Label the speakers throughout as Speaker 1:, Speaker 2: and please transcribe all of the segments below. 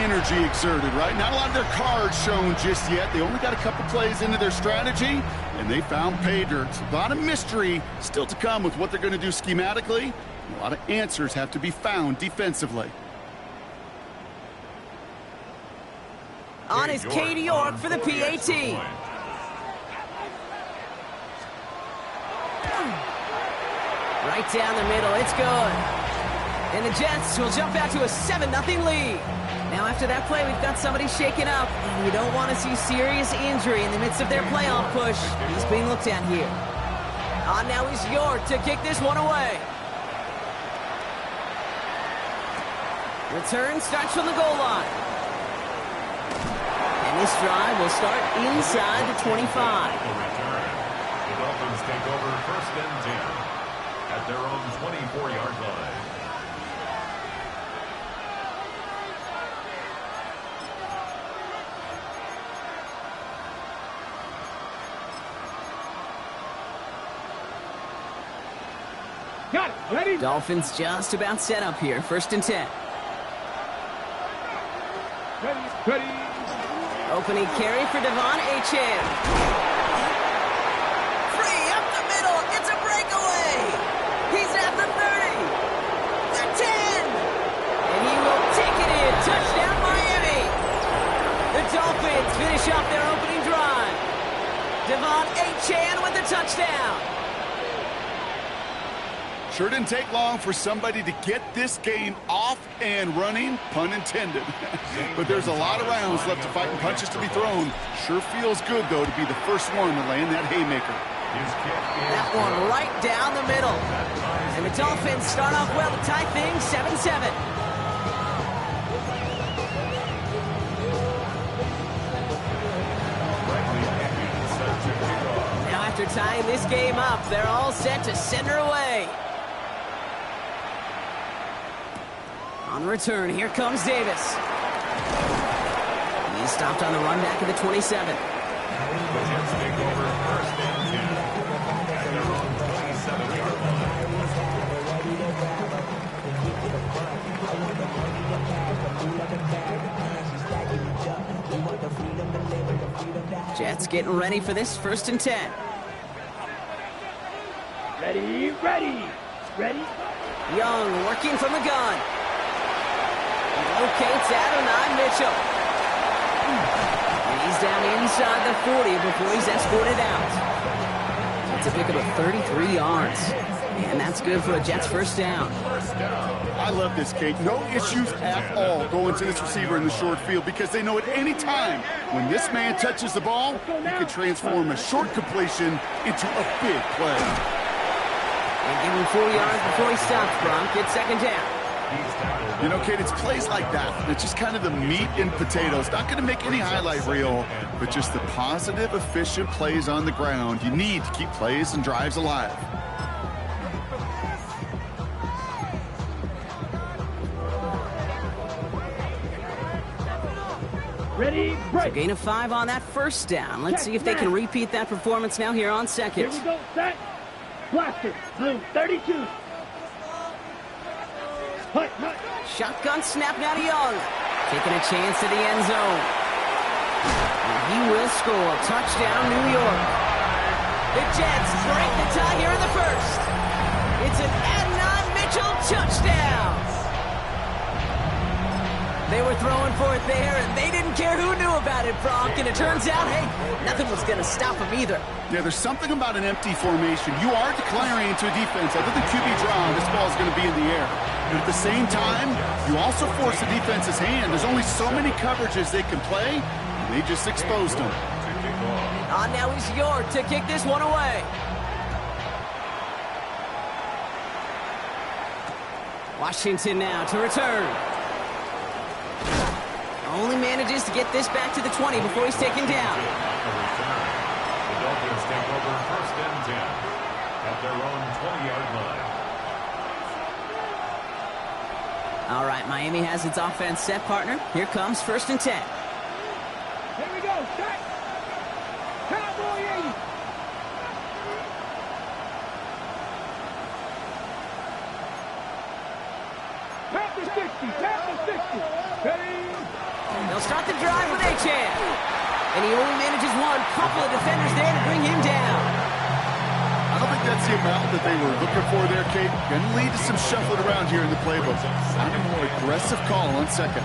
Speaker 1: energy exerted, right? Not a lot of their cards shown just yet. They only got a couple plays into their strategy, and they found pay dirt. A lot of mystery still to come with what they're going to do schematically. A lot of answers have to be found defensively.
Speaker 2: On is Katie York for the PAT. Right down the middle, it's good. And the Jets will jump out to a 7-0 lead. Now after that play, we've got somebody shaken up, and you don't want to see serious injury in the midst of their playoff push. He's being looked at here. On now is York to kick this one away. Return starts from the goal line. And this drive will start inside the 25.
Speaker 3: The Dolphins take over 1st and 10 at their own 24-yard line.
Speaker 4: Got it. Ready?
Speaker 2: Dolphins just about set up here. 1st and 10.
Speaker 4: Ready.
Speaker 2: Opening carry for Devon Achane. Free up the middle. It's a breakaway. He's at the 30. The 10. And he will take it in. Touchdown, Miami. The Dolphins finish off their opening drive. Devon Achane with the touchdown.
Speaker 1: Sure didn't take long for somebody to get this game off and running, pun intended. But there's a lot of rounds left to fight and punches to be thrown. Sure feels good, though, to be the first one to land that haymaker.
Speaker 2: That one right down the middle. And the Dolphins start off well to tie things 7-7. Now after tying this game up, they're all set to send her away. On the return, here comes Davis. He's stopped on the run back of the 27. Jets getting ready for this 1st and 10.
Speaker 4: Ready.
Speaker 2: Young working from the gun. Locates Adonai Mitchell. And he's down inside the 40 before he's escorted out. It's a pick of 33 yards. And that's good for a Jets 1st down.
Speaker 1: I love this, Kate. No issues at all going to this receiver in the short field because they know at any time when this man touches the ball, he can transform a short completion into a big play.
Speaker 2: And give him 4 yards before he stops, Bronk. It's 2nd down.
Speaker 1: You know, Kate, it's plays like that. It's just kind of the meat and potatoes. Not going to make any highlight reel, but just the positive, efficient plays on the ground. You need to keep plays and drives alive.
Speaker 4: Ready, break.
Speaker 2: So gain of 5 on that 1st down. Let's see if they can repeat that performance now here on 2nd.
Speaker 4: Here we go, set. Blaster, blue, 32. Hut.
Speaker 2: Shotgun snap now to Young. Taking a chance at the end zone. And he will score. Touchdown, New York. The Jets break the tie here in the 1st. It's an Adonai Mitchell touchdown. They were throwing for it there, and they didn't care who knew about it, Bronk. And it turns out, hey, nothing was going to stop him either.
Speaker 1: Yeah, there's something about an empty formation. You are declaring into a defense. Other than QB draw, this ball is going to be in the air. But at the same time, you also force the defense's hand. There's only so many coverages they can play, and they just exposed them.
Speaker 2: On now is York to kick this one away. Washington now to return. Only manages to get this back to the 20 before he's taken down.
Speaker 3: The Dolphins take over 1st and 10 at their own 20-yard line.
Speaker 2: All right, Miami has its offense set, partner. Here comes 1st and 10.
Speaker 4: Here we go, set. Cowboy 80. Panther 60. Ready.
Speaker 2: They'll start the drive with Achane. And he only manages one. Couple of defenders there to bring him down.
Speaker 1: I don't think that's the amount that they were looking for there, Kate. Going to lead to some shuffling around here in the playbook. Not a more aggressive call on second.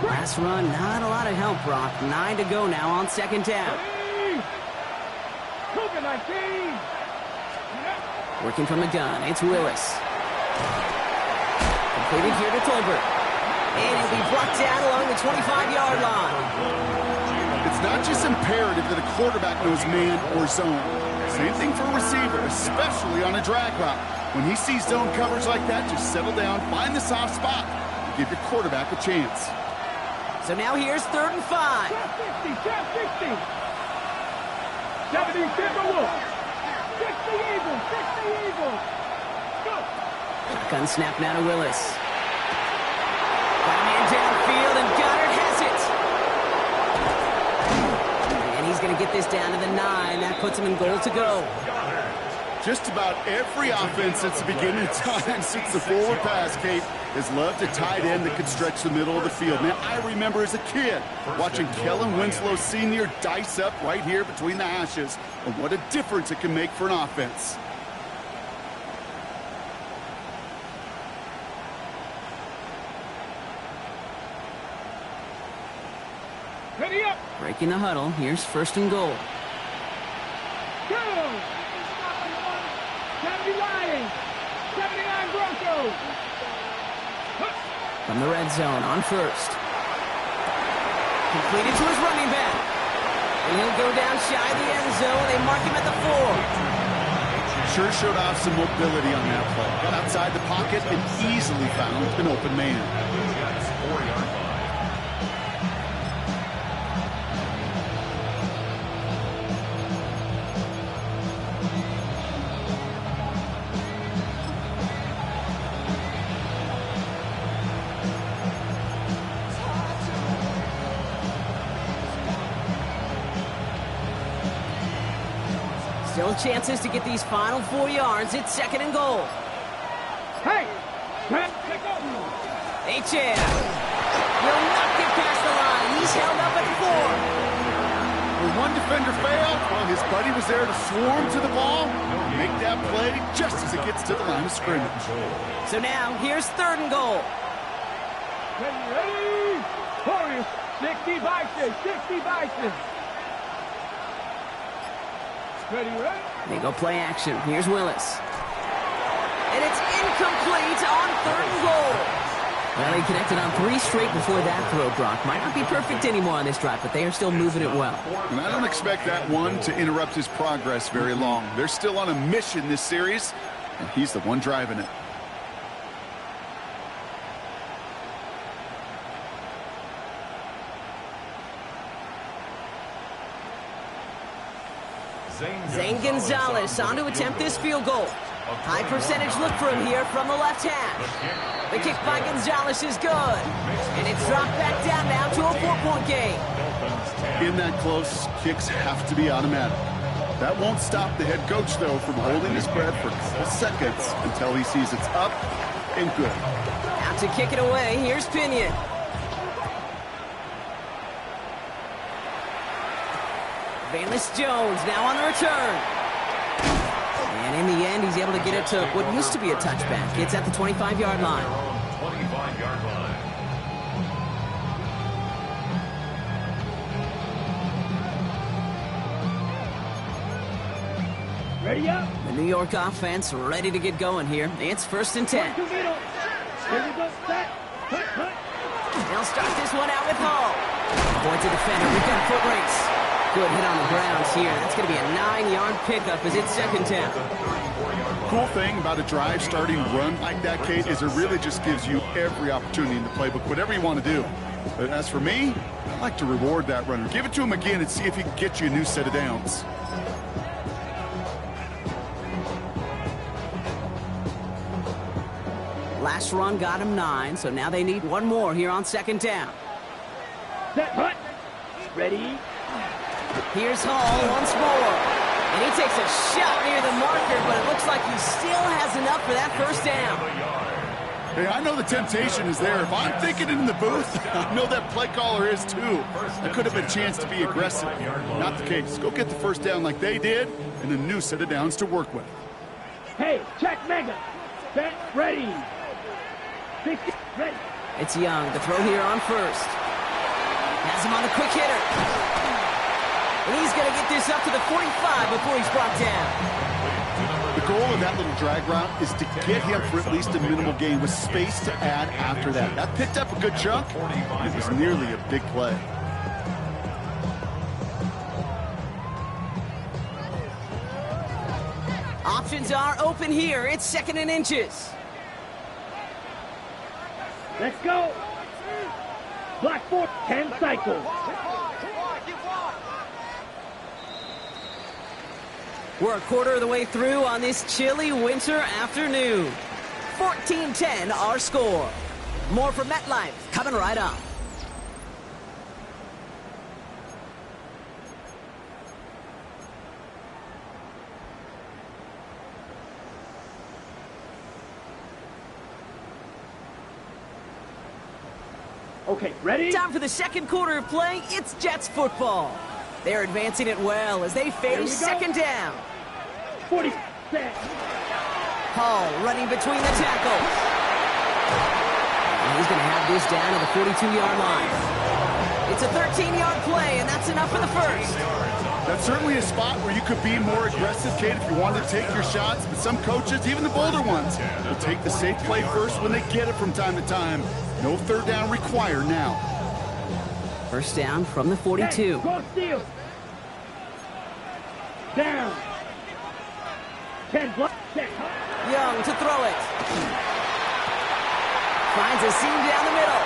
Speaker 2: Last run, not a lot of help, Brock. 9 to go now on second down. Working from the gun, it's Willis. Completed here to Tolbert. And he'll be brought down along the 25-yard line.
Speaker 1: It's not just imperative that a quarterback knows man or zone. Same thing for a receiver, especially on a drag route. When he sees zone coverage like that, just settle down, find the soft spot, and give your quarterback a chance.
Speaker 2: So now here's 3rd and 5.
Speaker 4: Trap 60, trap 60. 70 Timberwolves. 60 Eagles, 60 Eagles. Go.
Speaker 2: Gun snap now to Willis. Got a man downfield, and Goddard has it. And he's going to get this down to the 9. That puts him in goal to go.
Speaker 1: Just about every offense since the beginning of time, since the forward pass, Kate, has loved a tight end that could stretch the middle of the field. Now, I remember as a kid watching Kellen Winslow Sr. dice up right here between the hashes, and what a difference it can make for an offense.
Speaker 4: Ready up.
Speaker 2: Breaking the huddle. Here's 1st and goal.
Speaker 4: Go. 70 Lions. 79 Broncos.
Speaker 2: From the red zone on 1st. Completed to his running back. And he'll go down shy of the end zone. They mark him at the 4.
Speaker 1: Sure showed off some mobility on that play. Got outside the pocket and easily found an open man.
Speaker 2: Still chances to get these final 4 yards. It's 2nd and goal.
Speaker 4: Hey. Trap, take over.
Speaker 2: Achane will not get past the line. He's held up at 4.
Speaker 1: When one defender failed, well, his buddy was there to swarm to the ball, make that play just as it gets to the line of scrimmage.
Speaker 2: So now, here's 3rd and goal.
Speaker 4: Ready? Warriors. 60 Bison, 60 Bison. Ready, ready?
Speaker 2: They go play action. Here's Willis. And it's incomplete on 3rd and goal. Well, he connected on 3 straight before that throw, Brock. Might not be perfect anymore on this drive, but they are still moving it well.
Speaker 1: And I don't expect that one to interrupt his progress very long. They're still on a mission this series, and he's the one driving it.
Speaker 2: Zane Gonzalez on to attempt this field goal. High percentage look for him here from the left hash. The kick by Gonzalez is good. And it's dropped back down now to a 4-point game.
Speaker 1: In that close, kicks have to be automatic. That won't stop the head coach, though, from holding his breath for a couple seconds until he sees it's up and good.
Speaker 2: Out to kick it away, here's Pinion. Valus Jones now on the return. And in the end, he's able to get it to what used to be a touchback. It's at the 25-yard line.
Speaker 3: 25-yard line.
Speaker 4: Ready up.
Speaker 2: The New York offense ready to get going here. It's 1st and 10.
Speaker 4: To middle. Here we go. Set. Cut, cut.
Speaker 2: They'll start this one out with Hall. Avoids a defender. We've got a foot race. Good hit on the grounds here. That's going to be a 9-yard pickup as it's 2nd down.
Speaker 1: Cool thing about a drive starting run like that, Kate, is it really just gives you every opportunity in the playbook, whatever you want to do. But as for me, I like to reward that runner. Give it to him again and see if he can get you a new set of downs.
Speaker 2: Last run got him 9, so now they need one more here on second down.
Speaker 4: Set, hut. Ready.
Speaker 2: Here's Hall once more. And he takes a shot near the marker, but it looks like he still has enough for that first down.
Speaker 1: Hey, I know the temptation is there. If I'm thinking it in the booth, I know that play caller is too. That could have been a chance to be aggressive. Not the case. Go get the first down like they did, and a new set of downs to work with.
Speaker 4: Hey, check mega. Set, ready. 60, ready.
Speaker 2: It's Young to throw here on first. Has him on the quick hitter. And he's going to get this up to the 45 before he's brought down.
Speaker 1: The goal of that little drag route is to get him for at least a minimal gain with space to add after that. That picked up a good chunk. It was nearly a big play.
Speaker 2: Options are open here. It's second and inches.
Speaker 4: Let's go. Block 4, 10 cycles.
Speaker 2: We're a quarter of the way through on this chilly winter afternoon. 14-10 our score. More from MetLife coming right up.
Speaker 4: Okay, ready?
Speaker 2: Time for the second quarter of play. It's Jets football. They're advancing it well as they face second down.
Speaker 4: 40, set.
Speaker 2: Hall running between the tackles. And he's going to have this down at the 42-yard line. It's a 13-yard play, and that's enough for the first.
Speaker 1: That's certainly a spot where you could be more aggressive, Kate, if you wanted to take your shots. But some coaches, even the bolder ones, will take the safe play first when they get it from time to time. No third down required now.
Speaker 2: First down from the 42.
Speaker 4: Go steal. Down. 10 block. Set.
Speaker 2: Young to throw it. Finds a seam down the middle.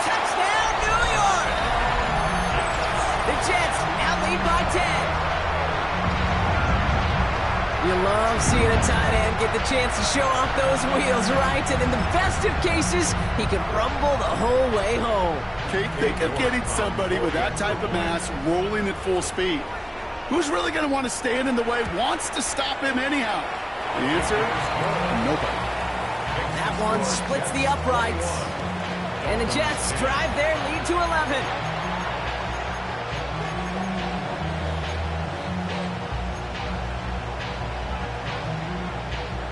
Speaker 2: Touchdown, New York! The Jets now lead by 10. You love seeing a tight end get the chance to show off those wheels, right? And in the best of cases, he can rumble the whole way home.
Speaker 1: Kate, think of getting somebody with that type of mass rolling at full speed. Who's really going to want to stand in the way, wants to stop him anyhow? The answer, nobody.
Speaker 2: That one splits the uprights. And the Jets drive their lead to 11.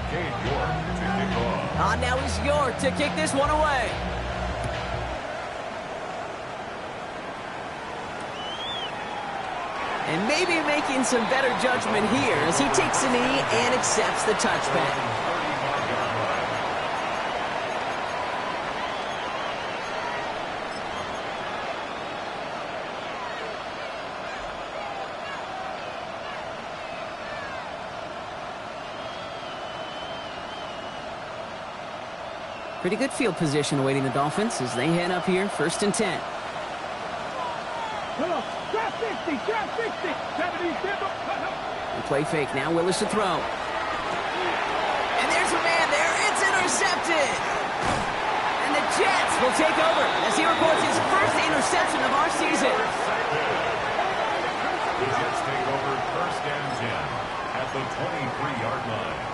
Speaker 3: Cade York to kick off.
Speaker 2: Now is York to kick this one away. And maybe making some better judgment here as he takes a knee and accepts the touchback. Pretty good field position awaiting the Dolphins as they head up here, 1st and 10.
Speaker 4: Come on. Drop 60. Drop 60. 70.
Speaker 2: And play fake now. Willis to throw. And there's a man there. It's intercepted. And the Jets will take over as he records his first interception of our season.
Speaker 3: The Jets take over 1st and 10 at the 23-yard line.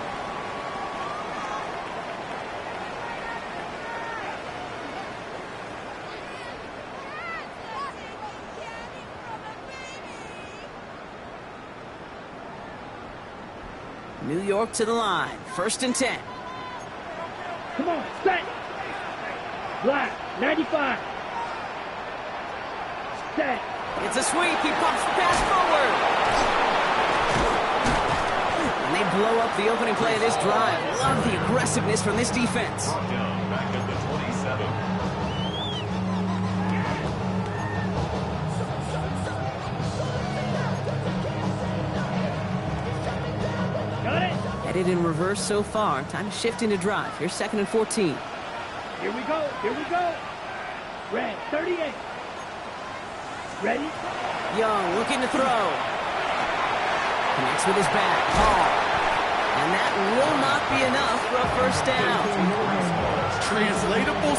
Speaker 2: New York to the line. 1st and 10.
Speaker 4: Come on. Set. Black. 95. Set.
Speaker 2: It's a sweep. He pumps the pass forward. And they blow up the opening play of this drive. Love the aggressiveness from this defense.
Speaker 3: Brought down back at the 27.
Speaker 4: Got it.
Speaker 2: Headed in reverse so far. Time to shift into drive. Here's 2nd and 14.
Speaker 4: Here we go. Here we go. Red. 38. Ready?
Speaker 2: Young looking to throw. Connects with his back. Hall. And that will not be enough for a first down.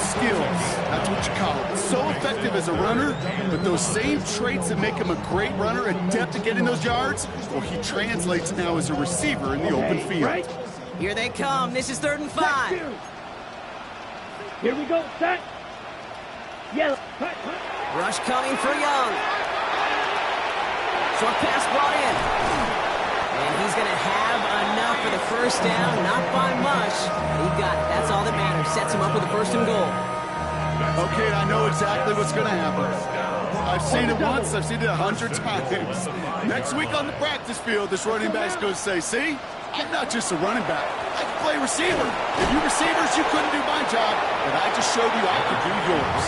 Speaker 1: skills. That's what you call it. So effective as a runner, but those same traits that make him a great runner, adept at getting those yards, well, he translates now as a receiver in the open field.
Speaker 4: Right.
Speaker 2: Here they come. This is 3rd and 5.
Speaker 4: Here we go. Set. Yellow. Cut.
Speaker 2: Rush coming for Young. Short pass brought in. And he's going to have enough for the first down. Not by much. He got it. That's all that matters. Sets him up with a 1st and goal.
Speaker 1: Okay, I know exactly what's going to happen. I've seen it once. I've seen it 100 times. Next week on the practice field, this running back's going to say, see, I'm not just a running back. I can play receiver. If you receivers, you couldn't do my job, but I just showed you I could do yours.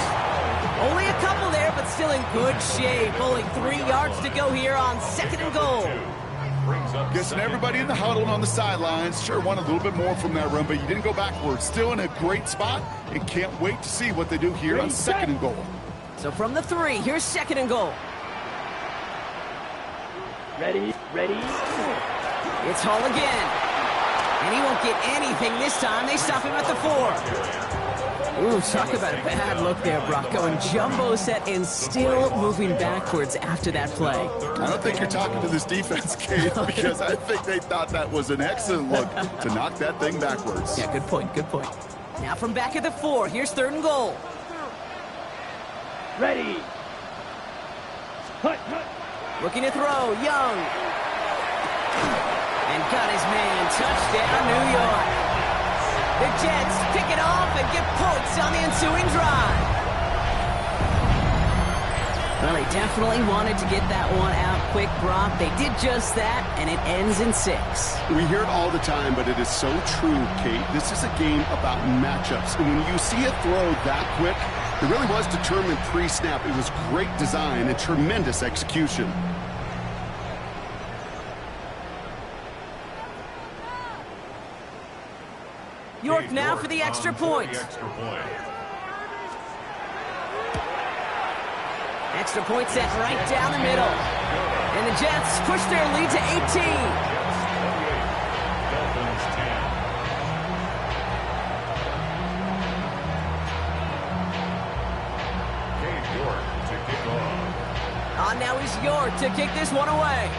Speaker 2: Only a couple there, but still in good shape. Only 3 yards to go here on 2nd and goal.
Speaker 1: Guessing everybody in the huddle and on the sidelines sure want a little bit more from that run, but you didn't go backwards. Still in a great spot, and can't wait to see what they do here on 2nd and goal.
Speaker 2: So from the 3, here's 2nd and goal.
Speaker 4: Ready.
Speaker 2: It's Hall again. And he won't get anything this time. They stop him at the 4. Ooh, talk about a bad look there, Brock. Going jumbo set and still moving backwards after that play.
Speaker 1: I don't think you're talking to this defense, Kate, because I think they thought that was an excellent look to knock that thing backwards.
Speaker 2: Yeah, good point. Now from back at the 4, here's 3rd and goal.
Speaker 4: Ready. Cut.
Speaker 2: Looking to throw, Young. And got his man. Touchdown, New York. The Jets pick it off and get points on the ensuing drive. Well, they definitely wanted to get that one out quick, Brock. They did just that, and it ends in 6.
Speaker 1: We hear it all the time, but it is so true, Kate. This is a game about matchups. And when you see a throw that quick, it really was determined pre-snap. It was great design and tremendous execution.
Speaker 2: York now for the extra point. Extra point set right down the middle. And the Jets push their lead to 18. On now is York to kick this one away.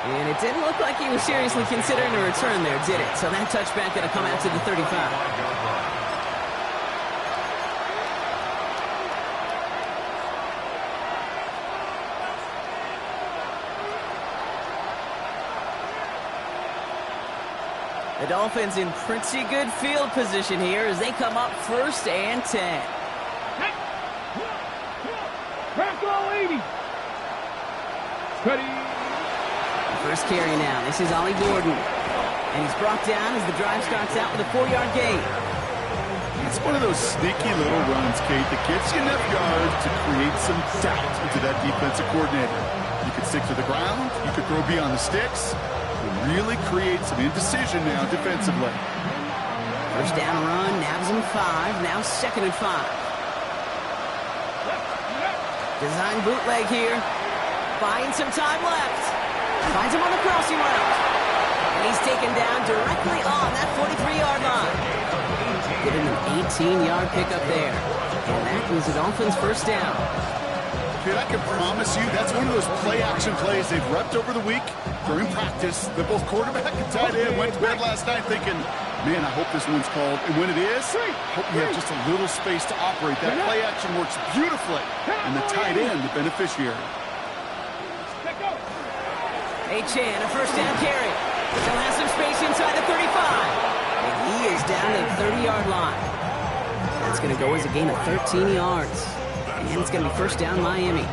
Speaker 2: And it didn't look like he was seriously considering a return there, did it? So that touchback going to come out to the 35. The Dolphins in pretty good field position here as they come up 1st and 10.
Speaker 4: Bronco 80. Ready.
Speaker 2: First carry now. This is Ollie Gordon. And he's brought down as the drive starts out with a 4-yard gain.
Speaker 1: It's one of those sneaky little runs, Kate, that gets you enough yards to create some doubt into that defensive coordinator. You could stick to the ground. You could throw beyond the sticks. Really create some indecision now defensively.
Speaker 2: First down run, nabs him 5, now 2nd and 5. Design bootleg here. Finds some time left. Finds him on the crossing route. And he's taken down directly on that 43-yard line. Give him an 18-yard pickup there. And that is the Dolphins' first down.
Speaker 1: Dude, I can promise you that's one of those play-action plays they've repped over the week during practice. That both quarterback and tight end went to bed last night thinking, man, I hope this one's called. And when it is, hope you have just a little space to operate. That play-action works beautifully. And the tight end, the beneficiary.
Speaker 2: Achane, a first down carry. Still has some space inside the 35. And he is down to the 30-yard line. That's going to go as a gain of 13 yards. And it's going to be first down Miami.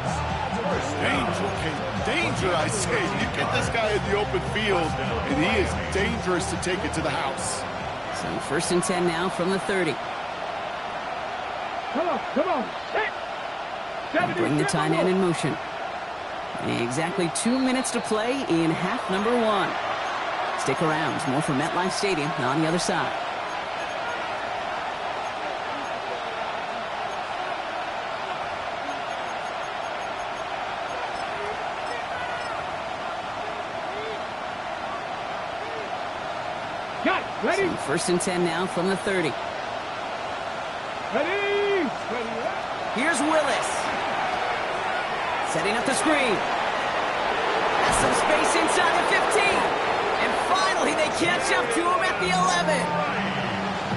Speaker 1: Danger, I say. You get this guy in the open field, and he is dangerous to take it to the house.
Speaker 2: So 1st and 10 now from the 30.
Speaker 4: Come on.
Speaker 2: Bring the tight end in motion. Exactly 2 minutes to play in half number 1. Stick around. More from MetLife Stadium on the other side.
Speaker 4: Got it. Ready?
Speaker 2: So first and 10 now from the 30.
Speaker 4: Ready? Ready.
Speaker 2: Here's Willis. Setting up the screen. Has some space inside the 15. And finally they catch up to him at the 11.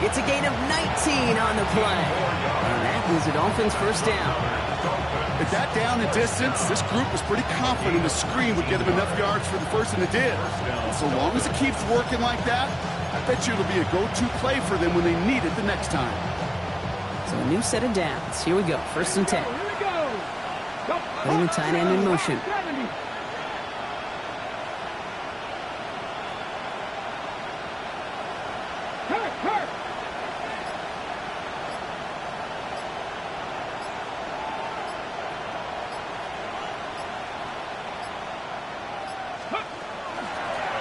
Speaker 2: It's a gain of 19 on the play. And that is the Dolphins' first down.
Speaker 1: At that down and distance, this group was pretty confident the screen would get them enough yards for the first, and it did. And so long as it keeps working like that, I bet you it'll be a go-to play for them when they need it the next time.
Speaker 2: So a new set of downs. Here we go. First and 10.
Speaker 4: Here we go. Go.
Speaker 2: Putting the tight end in motion.
Speaker 4: 70. Hurt.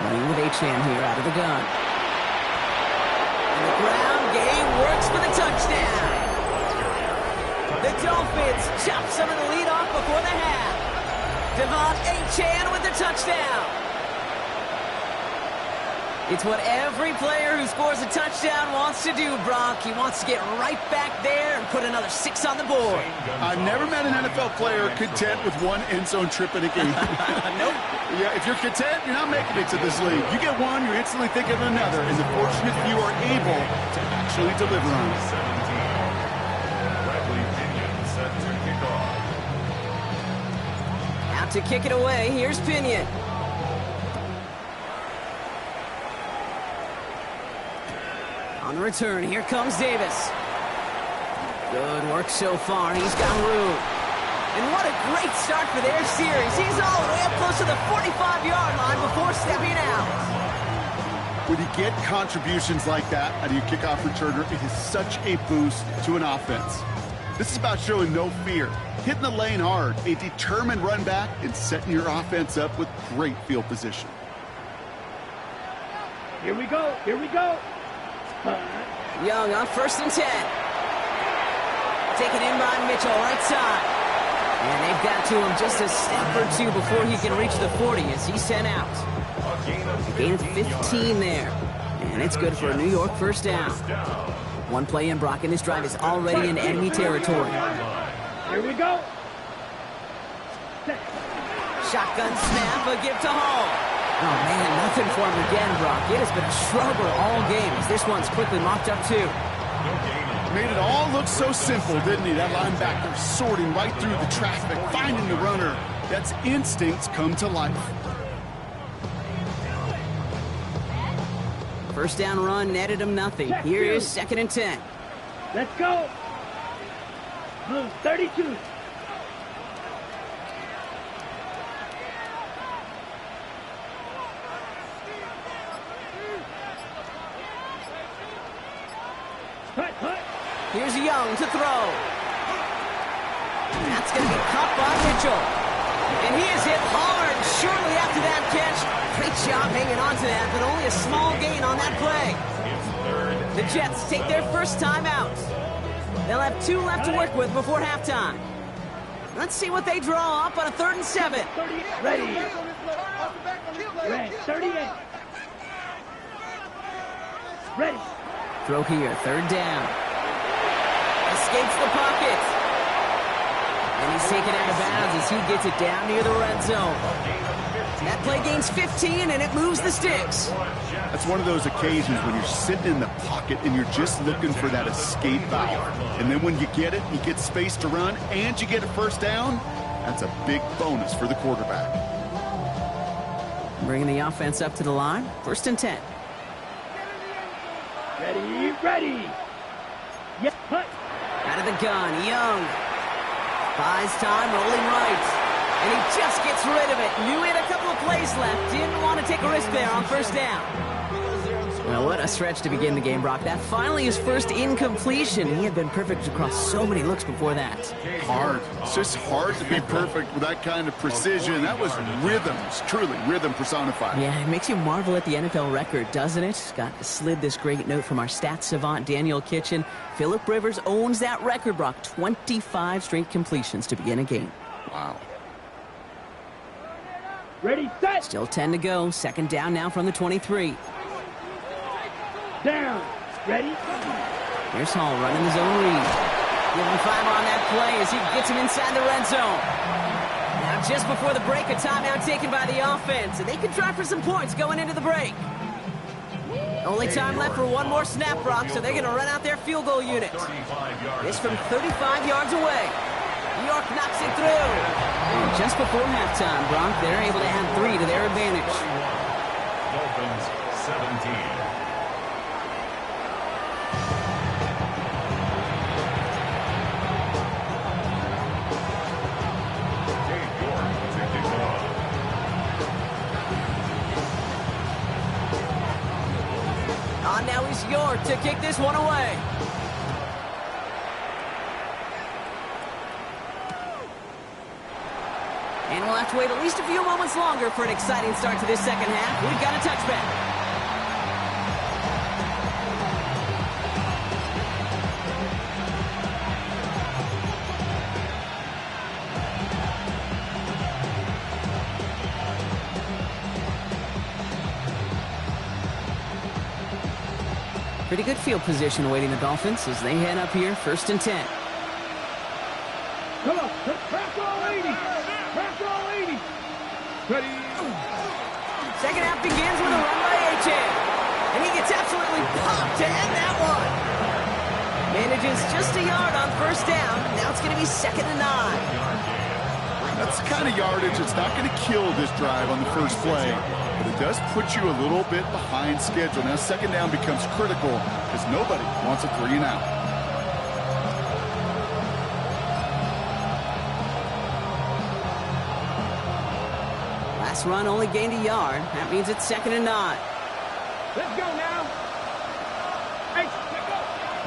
Speaker 2: Running with Achane here out of the gun. And the ground game works for the touchdown. The Dolphins chop some of the lead off before the half. Devon Achane with the touchdown. It's what every player who scores a touchdown wants to do, Brock. He wants to get right back there and put another 6 on the board.
Speaker 1: I've never met an NFL player content with one end zone trip in a game.
Speaker 2: Nope.
Speaker 1: Yeah, if you're content, you're not making it to this league. You get one, you're instantly thinking of another, and the fortunate few are able to actually deliver on it.
Speaker 3: 17. Bradley Pinion set to kick off.
Speaker 2: Out to kick it away, here's Pinion. On the return, here comes Davis. Good work so far, he's got room. And what a great start for their series. He's all the way up close to the 45-yard line before stepping out.
Speaker 1: When you get contributions like that out of your kickoff returner, it is such a boost to an offense. This is about showing no fear, hitting the lane hard, a determined run back, and setting your offense up with great field position.
Speaker 4: Here we go.
Speaker 2: Young on first and 10. Taken in by Mitchell, right side. And they've got to him just a step or two before he can reach the 40 as he's sent out. A gain of 15 there. And it's good for a New York first down. One play in, Brock, and this drive is already in enemy territory.
Speaker 4: Here we go.
Speaker 2: Shotgun snap, a give to Hall. Oh, man, nothing for him again, Brock. It has been a struggle all game as this one's quickly mopped up, too.
Speaker 1: Made it all look so simple, didn't he? That linebacker sorting right through the traffic, finding the runner. That's instincts come to life.
Speaker 2: First down run netted him nothing. Here is second and 10.
Speaker 4: Let's go. Blue 32. Hut.
Speaker 2: Here's Young to throw. That's going to be caught by Mitchell. And he is hit hard shortly after that catch. Great job hanging on to that, but only a small gain on that play. The Jets take their first time out. They'll have 2 left to work with before halftime. Let's see what they draw up on a 3rd and 7.
Speaker 4: Ready. 38. Ready.
Speaker 2: Throw here, 3rd down. Escapes the pocket. And he's taken out of bounds as he gets it down near the red zone. That play gains 15, and it moves the sticks.
Speaker 1: That's one of those occasions when you're sitting in the pocket and you're just looking for that escape valve. And then when you get it, you get space to run, and you get a first down. That's a big bonus for the quarterback.
Speaker 2: Bringing the offense up to the line. 1st and 10.
Speaker 4: Ready. Yes, hut.
Speaker 2: Out of the gun, Young. Buys time, rolling right. And he just gets rid of it. Knew he had a couple of plays left. Didn't want to take a risk there on first down. Well, what a stretch to begin the game, Brock. That finally his first incompletion. He had been perfect across so many looks before that.
Speaker 1: Hard. It's just hard to be perfect with that kind of precision. That was rhythms, truly rhythm personified.
Speaker 2: Yeah, it makes you marvel at the NFL record, doesn't it? Got slid this great note from our stats savant, Daniel Kitchen. Phillip Rivers owns that record, Brock. 25 straight completions to begin a game.
Speaker 1: Wow.
Speaker 4: Ready, set.
Speaker 2: Still 10 to go. 2nd down now from the 23.
Speaker 4: Down. Ready?
Speaker 2: Here's Hall running his own read. Give him 5 on that play as he gets him inside the red zone. Now, just before the break, a timeout taken by the offense, and they can try for some points going into the break. Only time left for one more snap, Brock, so they're going to run out their field goal unit. This from 35 yards away. New York knocks it through. And just before halftime, Brock, they're able to add 3 to their advantage.
Speaker 3: Dolphins 17.
Speaker 2: Now he's York to kick this one away. And we'll have to wait at least a few moments longer for an exciting start to this second half. We've got a touchback. Pretty good field position awaiting the Dolphins as they head up here, 1st and 10.
Speaker 4: Come on. Crack all 80. Crack all 80. Ready?
Speaker 2: Second half begins with a run by Achane. And he gets absolutely popped to end that one. Manages just a yard on 1st down. Now it's going to be 2nd and 9.
Speaker 1: That's the kind of yardage that's not going to kill this drive on the first play. But it does put you a little bit behind schedule. Now, 2nd down becomes critical because nobody wants a 3 and out.
Speaker 2: Last run only gained a yard. That means it's 2nd and 9.
Speaker 4: Let's go now. Hey, let's go.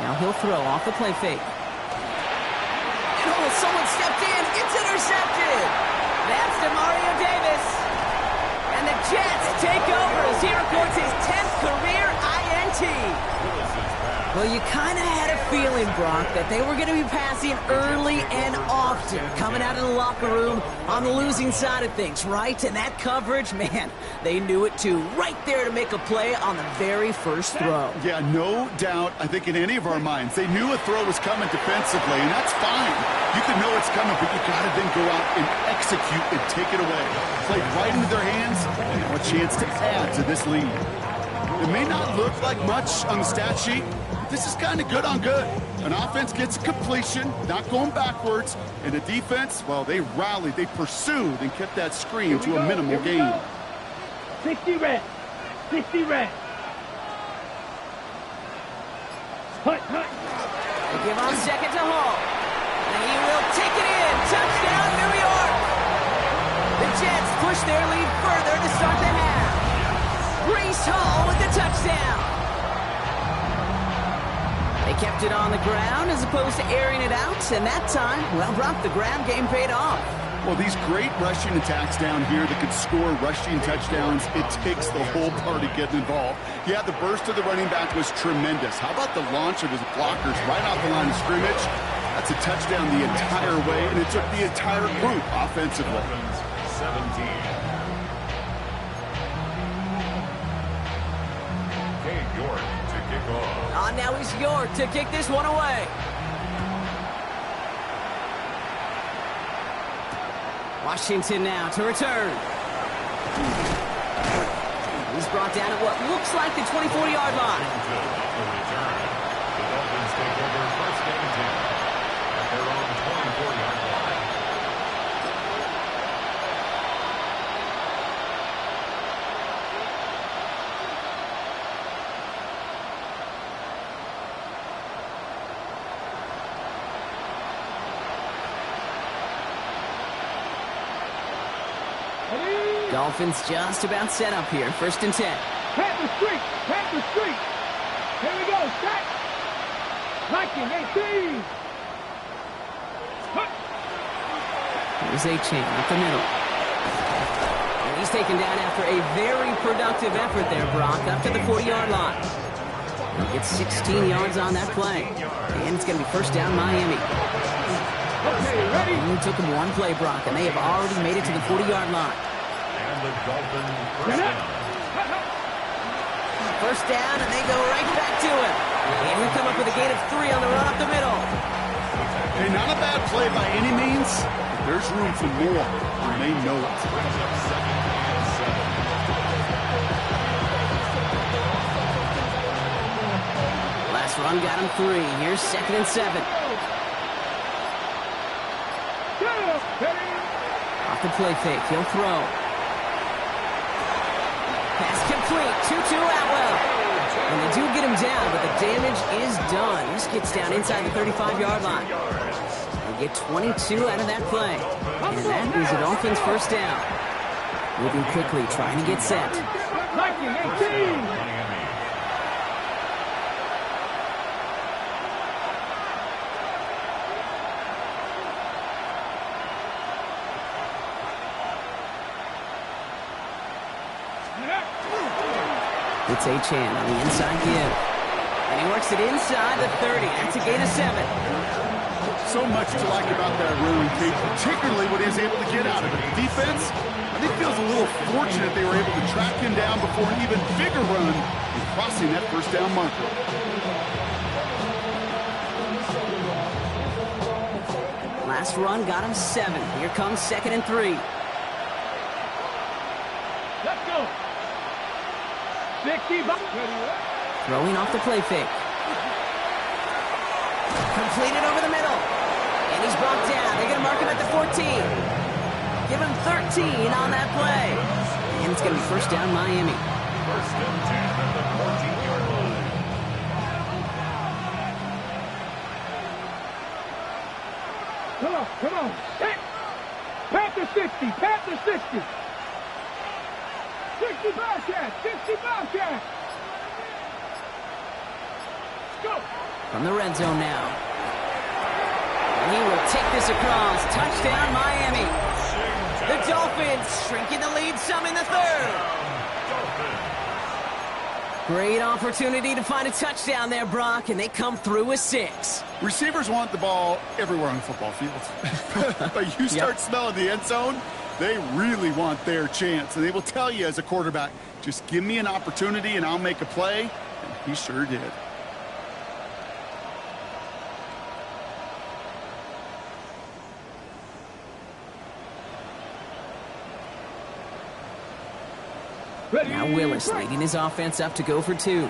Speaker 2: Now he'll throw off the play fake. And oh, someone stepped in. It's intercepted. That's DeMario Davis. And the Jets take over as he records his 10th career INT. Well, you kind of had a feeling, Brock, that they were going to be passing early and often, coming out of the locker room on the losing side of things, right? And that coverage, man, they knew it too. Right there to make a play on the very first throw.
Speaker 1: Yeah, no doubt, I think in any of our minds, they knew a throw was coming defensively, and that's fine. You can know it's coming, but you got to then go out and execute and take it away. Played right into their hands, and now a chance to add to this lead. It may not look like much on the stat sheet. This is kind of good on good. An offense gets completion, not going backwards, and the defense, well, they rallied, they pursued, and kept that screen to a minimal gain.
Speaker 4: 60 red. 60 red. Hut.
Speaker 2: They give on 2nd to Hall. And he will take it in. Touchdown, New York. The Jets push their lead further to start the half. Breece Hall with the touchdown. They kept it on the ground as opposed to airing it out, and that time, well, Brock, the ground game paid off.
Speaker 1: Well, these great rushing attacks down here that can score rushing touchdowns, it takes the whole party getting involved. Yeah, the burst of the running back was tremendous. How about the launch of his blockers right off the line of scrimmage? That's a touchdown the entire way, and it took the entire group offensively.
Speaker 3: 17. York to kick off.
Speaker 2: Now he's York to kick this one away. Washington now to return. He's brought down at what looks like the 24-yard line.
Speaker 3: The return. The Dolphins take over 1st and 10 at their own 24-yard line.
Speaker 2: Dolphins just about set up here. 1st and 10.
Speaker 4: Pat the street. Here we go. Stack. Liking 18.
Speaker 2: Here's Achane up the middle. And he's taken down after a very productive effort there, Brock, up to the 40-yard line. He'll get 16 yards on that play. And it's going to be 1st down Miami.
Speaker 4: Okay, ready?
Speaker 2: Only took them one play, Brock, and they have already made it to the 40-yard line.
Speaker 3: And the Dolphins 1st down.
Speaker 2: first down, and they go right back to him. And he'll come up with a gain of 3 on the run up the middle.
Speaker 1: Hey, not a bad play by any means, but there's room for more, and they know it.
Speaker 2: Last run got him 3. Here's 2nd and 7. Off the play fake, he'll throw. Pass complete, 2-2 Atwell. And they do get him down, but the damage is done. This gets down inside the 35-yard line. They get 22 out of that play. And that is an offense first down. Moving quickly, trying to get set. It's Achane on the inside give. And he works it inside the 30. That's a gain of 7.
Speaker 1: So much to like about that run, Kate, particularly what he was able to get out of it. The defense, I think, feels a little fortunate they were able to track him down before an even bigger run and crossing that first down marker.
Speaker 2: Last run got him 7. Here comes 2nd and 3.
Speaker 4: Let's go. 60.
Speaker 2: Throwing off the play fake. Completed over the middle. And he's brought down. They're going to mark him at the 14. Give him 13 on that play. And it's going to be first down Miami.
Speaker 3: First and 10 at the 14-yard line.
Speaker 4: Come on. Hey. Panther 60. Panther 60. 60 Bobcat. 60 Bobcat. Go.
Speaker 2: From the red zone now. And he will take this across. Touchdown, Miami. The Dolphins shrinking the lead some in the 3rd. Great opportunity to find a touchdown there, Brock, and they come through with 6.
Speaker 1: Receivers want the ball everywhere on the football field. But you start smelling the end zone, they really want their chance. And they will tell you as a quarterback, just give me an opportunity and I'll make a play. And he sure did.
Speaker 2: Now Willis leading his offense up to go for 2.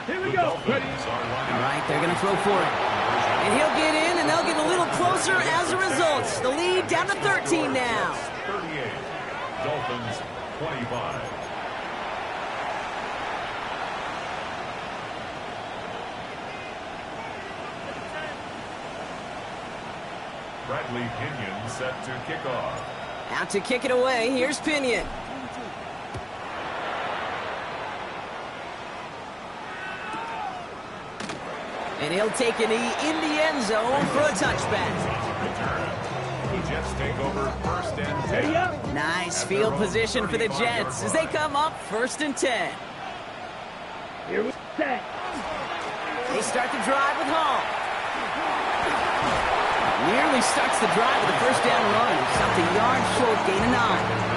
Speaker 4: Here we go. Ready.
Speaker 2: All right, they're going to throw for it. And he'll get in, and they'll get a little closer as a result. The lead down to 13 now.
Speaker 3: 38. Dolphins 25. Bradley Pinion set to kick off.
Speaker 2: Out to kick it away. Here's Pinion. And he'll take a knee in the end zone for a touchback.
Speaker 3: The Jets take over first and 10.
Speaker 2: Nice field position for the Jets as they come up first and 10.
Speaker 4: Here we set.
Speaker 2: They start the drive with Hall. Nearly starts the drive with a first down run. Stopped a yard short, gain of 9.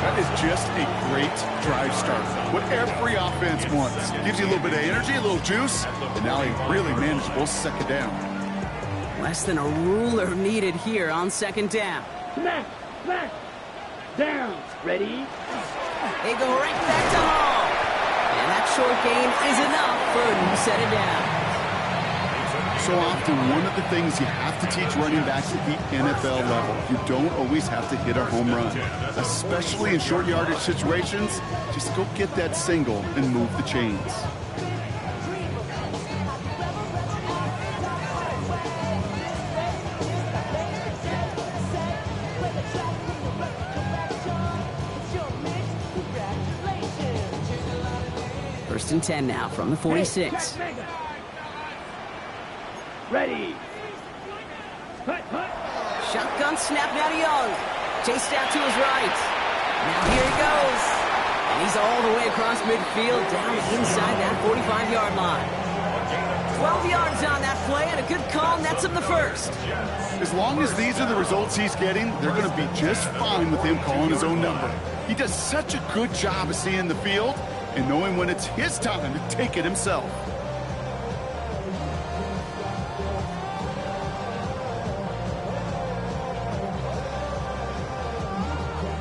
Speaker 1: That is just a great drive start. What every offense wants. Gives you a little bit of energy, a little juice, and now a really manageable second down.
Speaker 2: Less than a ruler needed here on second down.
Speaker 4: Smack. Down. Ready.
Speaker 2: They go right back to Hall. And that short gain is enough for a new set of down.
Speaker 1: So often, one of the things you have to teach running backs at the NFL level, you don't always have to hit a home run, especially in short yardage situations. Just go get that single and move the chains.
Speaker 2: First and 10 now from the 46.
Speaker 4: Ready. Hut.
Speaker 2: Shotgun snap now to Young. Chased out to his right. Now here he goes. And he's all the way across midfield down inside that 45-yard line. 12 yards on that play and a good call nets him the first.
Speaker 1: As long as these are the results he's getting, they're going to be just fine with him calling his own number. He does such a good job of seeing the field, and knowing when it's his time to take it himself.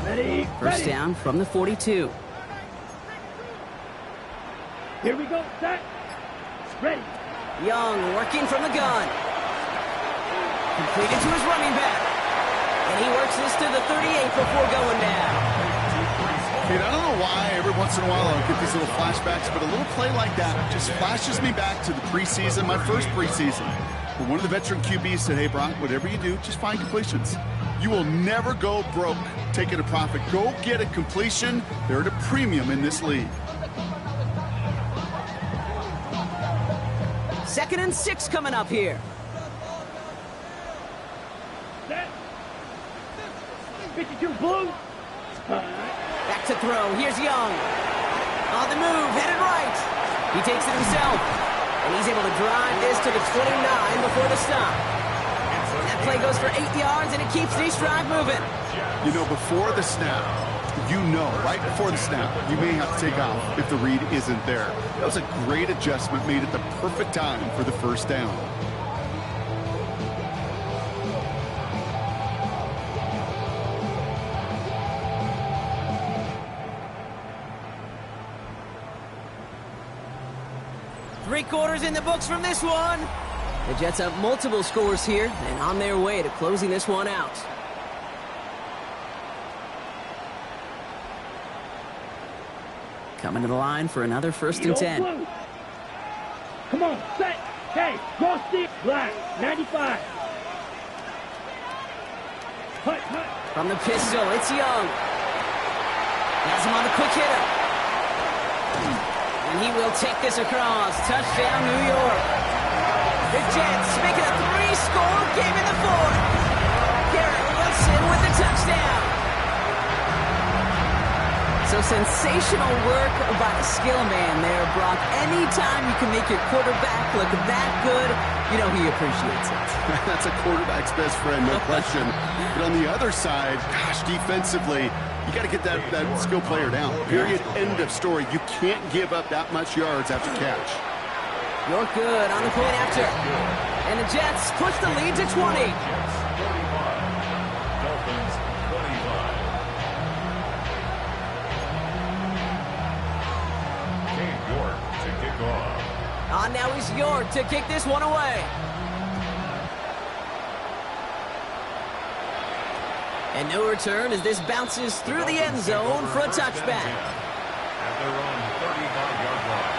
Speaker 4: Ready?
Speaker 2: First down from the 42.
Speaker 4: Here we go. Set. Ready.
Speaker 2: Young working from the gun. Completed to his running back. And he works this to the 38 before going down.
Speaker 1: Dude, I don't know why every once in a while I'll get these little flashbacks, but a little play like that just flashes me back to the preseason, my first preseason. But one of the veteran QBs said, hey, Brock, whatever you do, just find completions. You will never go broke taking a profit. Go get a completion. They're at a premium in this league.
Speaker 2: 2nd and 6 coming up here.
Speaker 4: Set. 52 blue.
Speaker 2: Back to throw. Here's Young. On the move, headed right. He takes it himself. And he's able to drive this to the 29 before the stop. That play goes for 8 yards, and it keeps this drive moving.
Speaker 1: You know, before the snap, right before the snap, you may have to take off if the read isn't there. That was a great adjustment made at the perfect time for the first down.
Speaker 2: Three-quarters in the books from this one. The Jets have multiple scores here and on their way to closing this one out. Coming to the line for another 1st and 10.
Speaker 4: Blue. Come on, set. Hey, cross the black. 95. Hut.
Speaker 2: From the pistol, it's Young. Has him on the quick hitter. And he will take this across. Touchdown, New York. The Jets make it a 3-score game in the 4th. Garrett Wilson with the touchdown. So sensational work by the skill man there, Brock. Anytime you can make your quarterback look that good, you know he appreciates it.
Speaker 1: That's a quarterback's best friend, no question. But on the other side, gosh, defensively, you got to get that skill player down. Period. End of story. You can't give up that much yards after catch.
Speaker 2: You're good on the point after. And the Jets push the lead to 20.
Speaker 3: Dolphins 25. Cade York to kick off.
Speaker 2: On now is York to kick this one away. And no return as this bounces through the end zone for a touchback.
Speaker 3: At their own 35-yard line.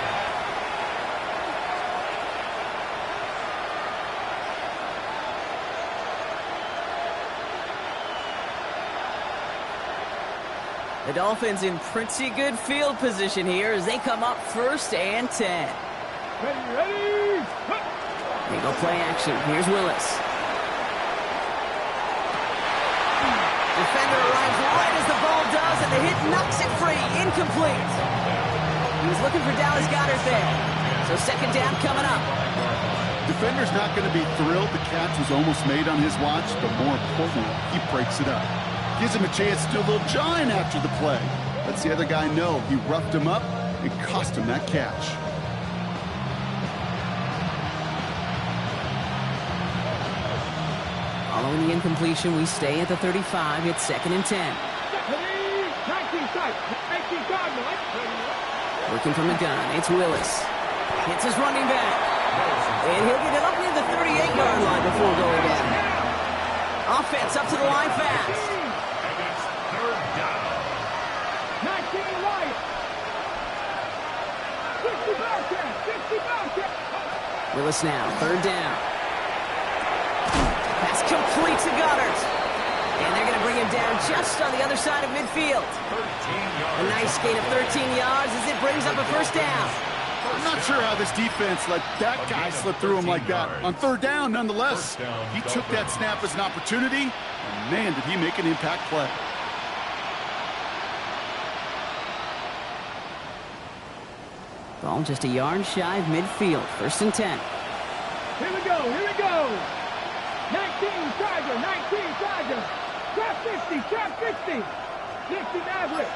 Speaker 2: The Dolphins in pretty good field position here as they come up 1st and 10.
Speaker 4: Ready.
Speaker 2: They go play action. Here's Willis. Defender arrives right as the ball does, and the hit knocks it free. Incomplete. He was looking for Dallas Goedert there. So 2nd down coming up.
Speaker 1: Defender's not going to be thrilled the catch was almost made on his watch, but more importantly, he breaks it up. Gives him a chance to do a little jawing after the play. Lets the other guy know he roughed him up and cost him that catch.
Speaker 2: Following the incompletion, we stay at the 35. It's 2nd and 10.
Speaker 4: 19 side. 19 guard.
Speaker 2: Working from the gun, it's Willis. Hits his running back. And he'll get it up near the 38-yard line before going down. Offense up to the line fast.
Speaker 3: And it's 3rd down.
Speaker 4: 19 right. 50 Bearcats.
Speaker 2: Willis now, 3rd down. Pass complete to Goddard. And they're going to bring him down just on the other side of midfield.
Speaker 3: 13 yards.
Speaker 2: A nice gain of 13 yards as it brings up a 1st down.
Speaker 1: I'm not sure how this defense let that guy slip through him like that. On 3rd down, nonetheless, he took that snap as an opportunity, and man, did he make an impact play.
Speaker 2: Ball just a yard shy of midfield. 1st and 10.
Speaker 4: Here we go. 19 Tiger. Trap 50. 60 Maverick.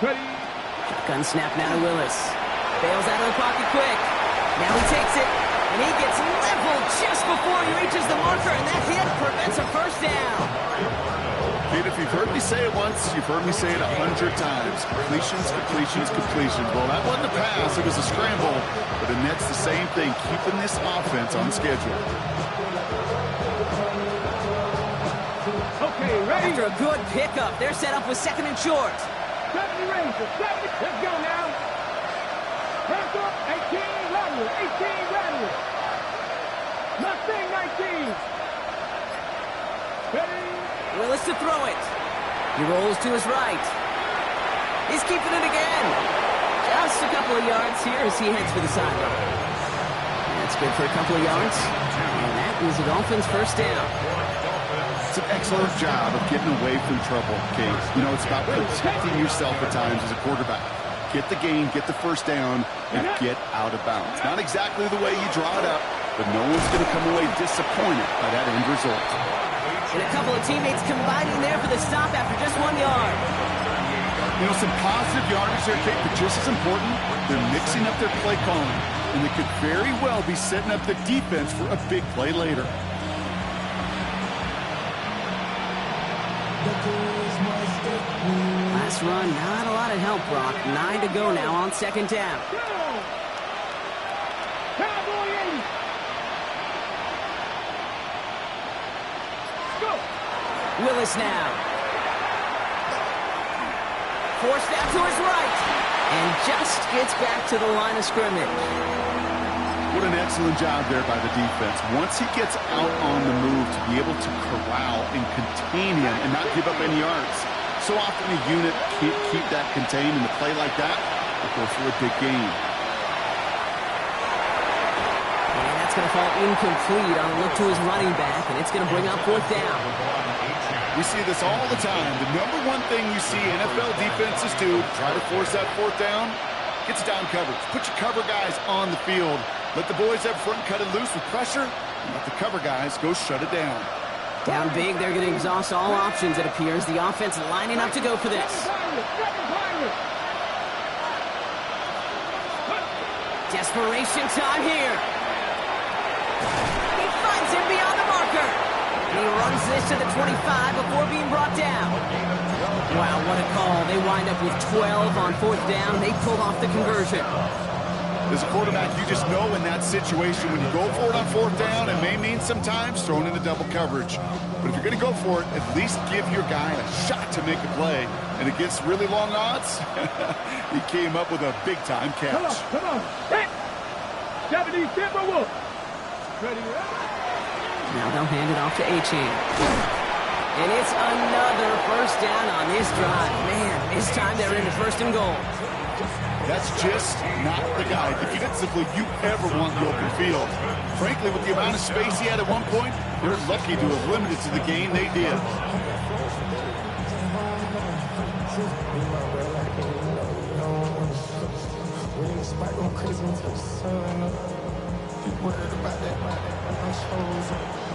Speaker 4: Ready.
Speaker 2: Shotgun snap now to Willis. Bails out of the pocket quick. Now he takes it, and he gets leveled just before he reaches the marker, and that hit prevents a first down.
Speaker 1: Kid, if you've heard me say it once, you've heard me say it 100 times. Completions, completions, completions. Well, that wasn't a pass. It was a scramble. But the Nets, the same thing, keeping this offense on schedule.
Speaker 4: Okay, ready.
Speaker 2: After a good pickup, they're set up with second and short.
Speaker 4: 70 Rangers, 70. Let's go now. Hands up, 18, lateral, 18, lateral. Mustang 19. Ready.
Speaker 2: Willis to throw it. He rolls to his right. He's keeping it again. Just a couple of yards here as he heads for the sideline. That's good for a couple of yards. And that is the Dolphins' first down.
Speaker 1: It's an excellent job of getting away from trouble, Kate. You know, it's about protecting yourself at times as a quarterback. Get the gain, get the first down, and get out of bounds. Not exactly the way you draw it up, but no one's going to come away disappointed by that end result.
Speaker 2: And a couple of teammates combining there for the stop after just 1 yard.
Speaker 1: You know, some positive yardage there, Kate, but just as important, they're mixing up their play calling, and they could very well be setting up the defense for a big play later.
Speaker 2: Last run, not a lot of help, Brock. 9 to go now on second down.
Speaker 4: Cowboy 80. Go.
Speaker 2: Willis now. Forced out to his right. And just gets back to the line of scrimmage.
Speaker 1: What an excellent job there by the defense. Once he gets out on the move to be able to corral and contain him and not give up any yards. So often a unit can't keep that contained, and a play like that will go for a big gain.
Speaker 2: And that's going to fall incomplete on a look to his running back, and it's going to bring up fourth down.
Speaker 1: We see this all the time. The number one thing you see NFL defenses do to try to force that fourth down, gets down coverage. Put your cover guys on the field. Let the boys up front cut it loose with pressure, and let the cover guys go shut it down.
Speaker 2: Down big, they're going to exhaust all options, it appears. The offense lining up to go for this. Desperation time here. He finds him beyond the marker. And he runs this to the 25 before being brought down. Wow, what a call. They wind up with 12 on fourth down. They pull off the conversion.
Speaker 1: As a quarterback, you just know in that situation when you go for it on fourth down, it may mean sometimes throwing into double coverage. But if you're going to go for it, at least give your guy a shot to make a play. And against really long odds, he came up with a big-time catch.
Speaker 4: Come on. Hit. 70 Timberwolves. Ready,
Speaker 2: Now they'll hand it off to Achane. And it's another first down on this drive. Man, this time they're into first and goal.
Speaker 1: That's just not the guy defensively you ever want the open field. Frankly, with the amount of space he had at one point, they're lucky to have limited to the gain they did.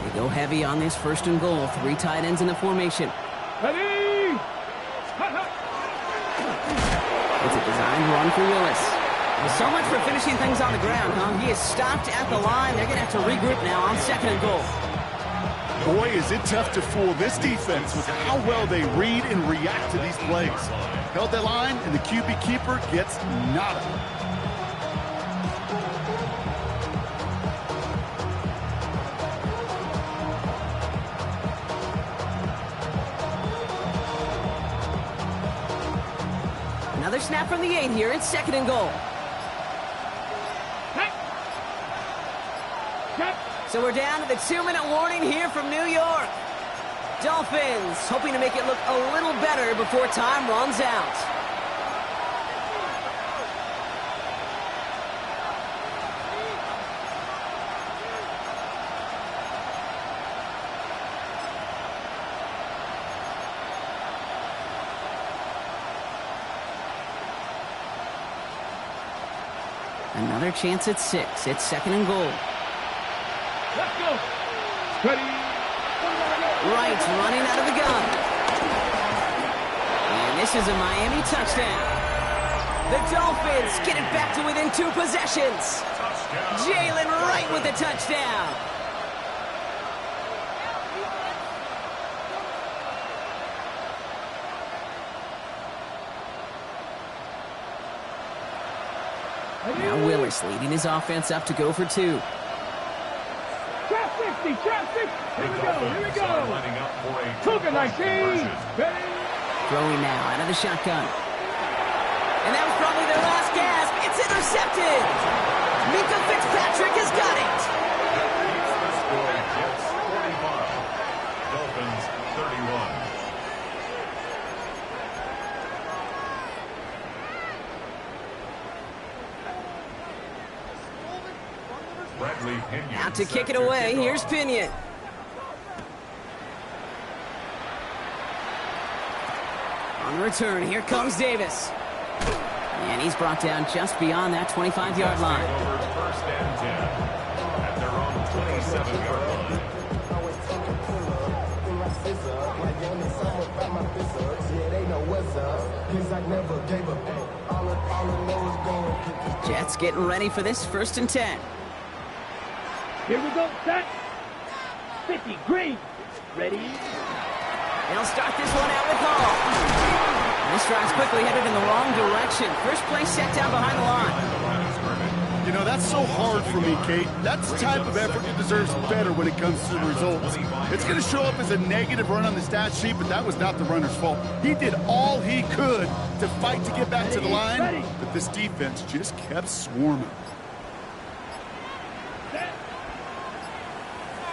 Speaker 2: They go heavy on this first and goal. 3 tight ends in the formation.
Speaker 4: Ready.
Speaker 2: It's a designed run for Willis. Well, so much for finishing things on the ground, huh? He is stopped at the line. They're going to have to regroup now on second and goal.
Speaker 1: Boy, is it tough to fool this defense with how well they read and react to these plays. Held that line, and the QB keeper gets nada.
Speaker 2: Another snap from the 8 here. It's second and goal. So we're down to the 2-minute warning here from New York. Dolphins hoping to make it look a little better before time runs out. Another chance at 6. It's second and goal.
Speaker 4: Let's go. Ready.
Speaker 2: Wright running out of the gun. And This is a Miami touchdown. The Dolphins get it back to within 2 possessions. Jalen Wright with the touchdown. Now Willis leading his offense up to go for 2.
Speaker 4: Trap 60, trap 60. Here we go, here we go.
Speaker 3: Lining up for a
Speaker 4: Cougar 19. Ready?
Speaker 2: Throwing now out of the shotgun. And that was probably their last gasp. It's intercepted. Mika Fitzpatrick has got it.
Speaker 3: Keeps the score. Jets 45. Dolphins 31. Bradley Pinion.
Speaker 2: Out to kick it away. Here's Pinion. On the return, here comes Davis. And he's brought down just beyond that 25-yard line.
Speaker 3: Over first and 10 at their own 27-yard line.
Speaker 2: Jets getting ready for this 1st and 10.
Speaker 4: Here we go, set. 50, green. Ready?
Speaker 2: They'll start this one out with Hall. This drive's quickly headed in the wrong direction. First play set down behind the line.
Speaker 1: You know, that's so hard for me, Kate. That's the type of effort that deserves better when it comes to the results. It's going to show up as a negative run on the stat sheet, but that was not the runner's fault. He did all he could to fight to get back to the line, but this defense just kept swarming.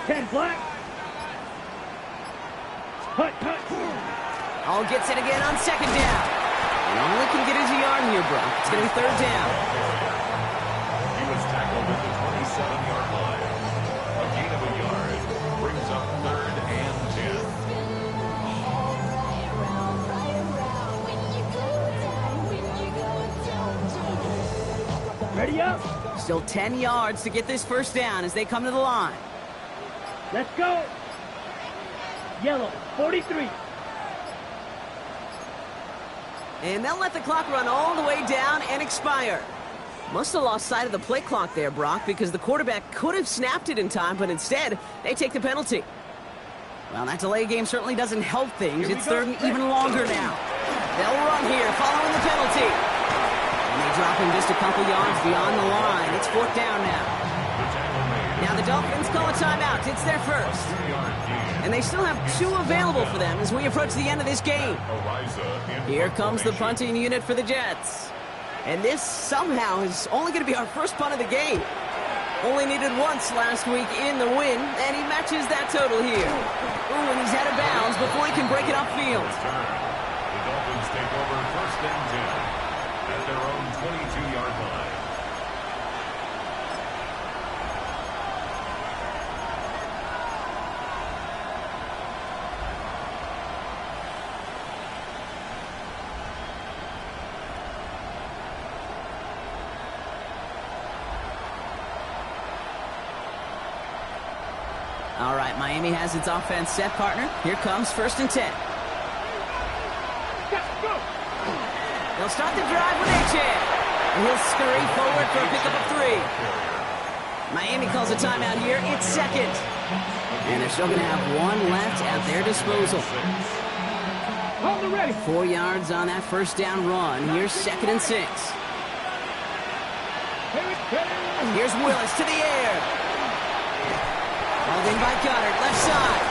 Speaker 4: 10 black. Hut.
Speaker 2: Hall gets it again on 2nd down. And only can get his yard here, Brock. It's going to be 3rd down.
Speaker 3: He was tackled at the 27-yard line. A gain of a yard brings up 3rd and 10.
Speaker 4: Ready up.
Speaker 2: Still 10 yards to get this 1st down as they come to the line.
Speaker 4: Let's go. Yellow, 43.
Speaker 2: And they'll let the clock run all the way down and expire. Must have lost sight of the play clock there, Brock, because the quarterback could have snapped it in time, but instead, they take the penalty. Well, that delay game certainly doesn't help things. It's 3rd and even longer now. They'll run here following the penalty. And they drop him just a couple yards beyond the line. It's 4th down now. Now the Dolphins call a timeout. It's their first. And they still have 2 available for them as we approach the end of this game. Here comes the punting unit for the Jets. And this somehow is only going to be our first punt of the game. Only needed once last week in the win, and he matches that total here. Ooh, and he's out of bounds before he can break it upfield.
Speaker 3: The Dolphins take over 1st and 10 at their own 22-yard line.
Speaker 2: All right, Miami has its offense set, partner. Here comes 1st and 10.
Speaker 4: Go.
Speaker 2: They'll start the drive with Achane. And he'll scurry forward for a pickup of 3. Miami calls a timeout here. It's 2nd. And they're still going to have 1 left at their disposal.
Speaker 4: Hold it ready.
Speaker 2: 4 yards on that 1st down run. Here's 2nd and 6. Here's Willis to the air. Held in by Goddard, left side.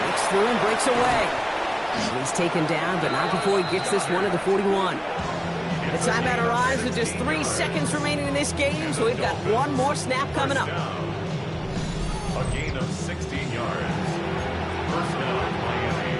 Speaker 2: Breaks through and breaks away. He's taken down, but not before he gets this one to the 41. The timeout arrives with just 3 seconds remaining in this game, so we've got 1 more snap coming up.
Speaker 3: A gain of 16 yards. 1st down, Miami.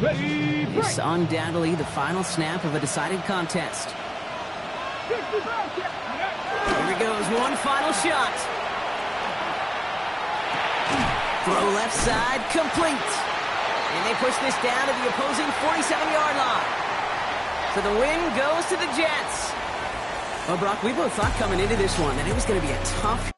Speaker 4: Ready, break.
Speaker 2: It's undoubtedly the final snap of a decided contest. Here he goes, one final shot. Throw left side, complete. And they push this down to the opposing 47-yard line. So the win goes to the Jets. Well, Brock, we both thought coming into this one that it was going to be a tough